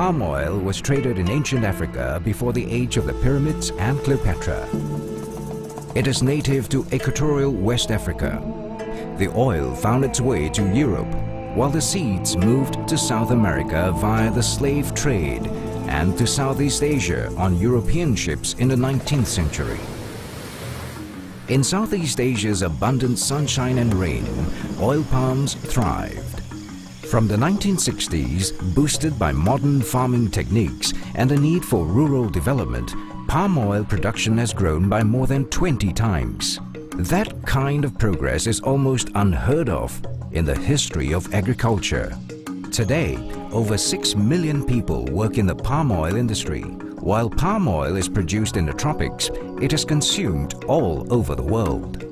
palm oil was traded in ancient Africa before the age of the pyramids and Cleopatra. It is native to equatorial West Africa. The oil found its way to Europe, while the seeds moved to South America via the slave trade and to Southeast Asia on European ships in the 19th century. In Southeast Asia's abundant sunshine and rain, oil palms thrived. From the 1960s, boosted by modern farming techniques and the need for rural development, palm oil production has grown by more than 20 times. That kind of progress is almost unheard of in the history of agriculture. Today, over 6 million people work in the palm oil industry. While palm oil is produced in the tropics, it is consumed all over the world.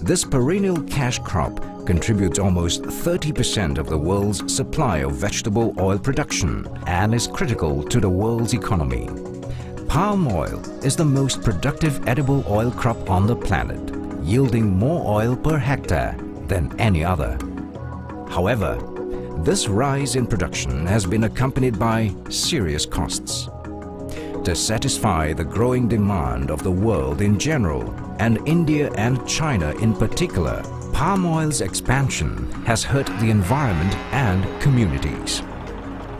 This perennial cash crop contributes almost 30% of the world's supply of vegetable oil production and is critical to the world's economy. Palm oil is the most productive edible oil crop on the planet, yielding more oil per hectare than any other. However, this rise in production has been accompanied by serious costs. To satisfy the growing demand of the world in general and India and China in particular, palm oil's expansion has hurt the environment and communities.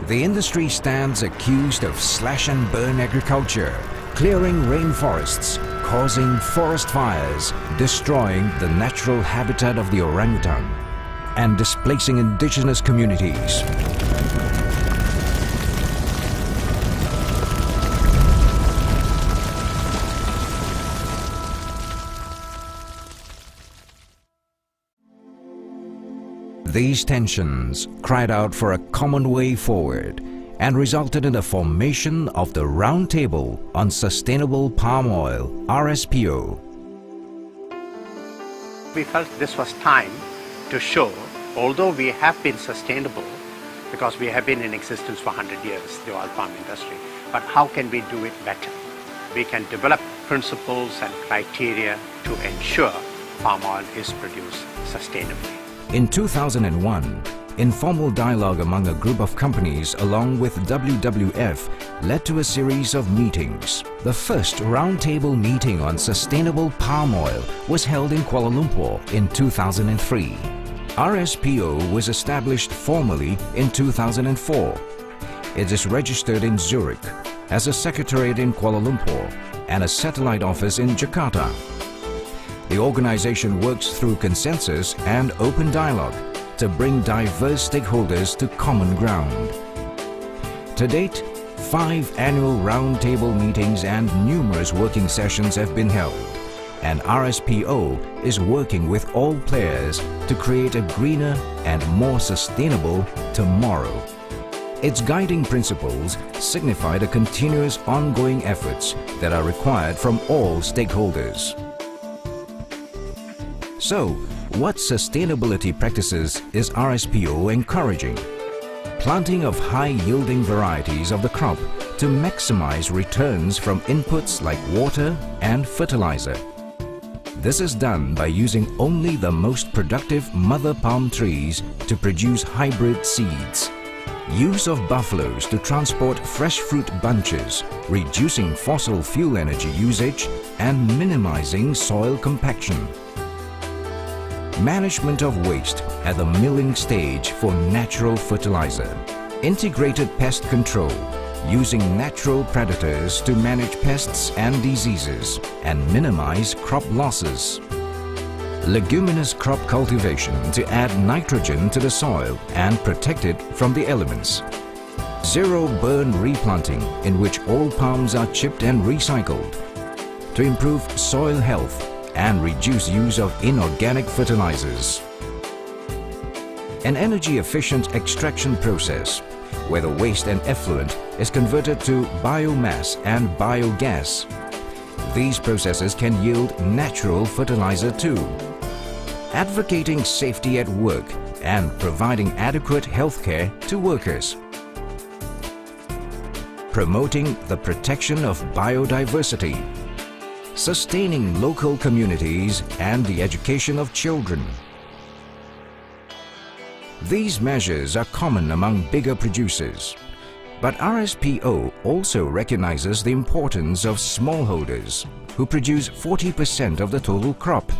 The industry stands accused of slash-and-burn agriculture, clearing rainforests, causing forest fires, destroying the natural habitat of the orangutan, and displacing indigenous communities. These tensions cried out for a common way forward and resulted in the formation of the Round Table on Sustainable Palm Oil, RSPO. We felt this was time to show, although we have been sustainable, because we have been in existence for 100 years, the oil palm industry, but how can we do it better? We can develop principles and criteria to ensure palm oil is produced sustainably. In 2001, informal dialogue among a group of companies along with WWF led to a series of meetings. The first roundtable meeting on sustainable palm oil was held in Kuala Lumpur in 2003. RSPO was established formally in 2004. It is registered in Zurich, has a secretariat in Kuala Lumpur and a satellite office in Jakarta. The organization works through consensus and open dialogue to bring diverse stakeholders to common ground. To date, 5 annual roundtable meetings and numerous working sessions have been held, and RSPO is working with all players to create a greener and more sustainable tomorrow. Its guiding principles signify the continuous ongoing efforts that are required from all stakeholders. So, what sustainability practices is RSPO encouraging? Planting of high-yielding varieties of the crop to maximize returns from inputs like water and fertilizer. This is done by using only the most productive mother palm trees to produce hybrid seeds. Use of buffaloes to transport fresh fruit bunches, reducing fossil fuel energy usage and minimizing soil compaction. Management of waste at the milling stage for natural fertilizer. Integrated pest control, using natural predators to manage pests and diseases and minimize crop losses. Leguminous crop cultivation to add nitrogen to the soil and protect it from the elements. Zero burn replanting, in which all palms are chipped and recycled to improve soil health and reduce use of inorganic fertilizers. An energy-efficient extraction process where the waste and effluent is converted to biomass and biogas. These processes can yield natural fertilizer too. Advocating safety at work and providing adequate health care to workers. Promoting the protection of biodiversity. Sustaining local communities and the education of children. These measures are common among bigger producers. But RSPO also recognizes the importance of smallholders, who produce 40% of the total crop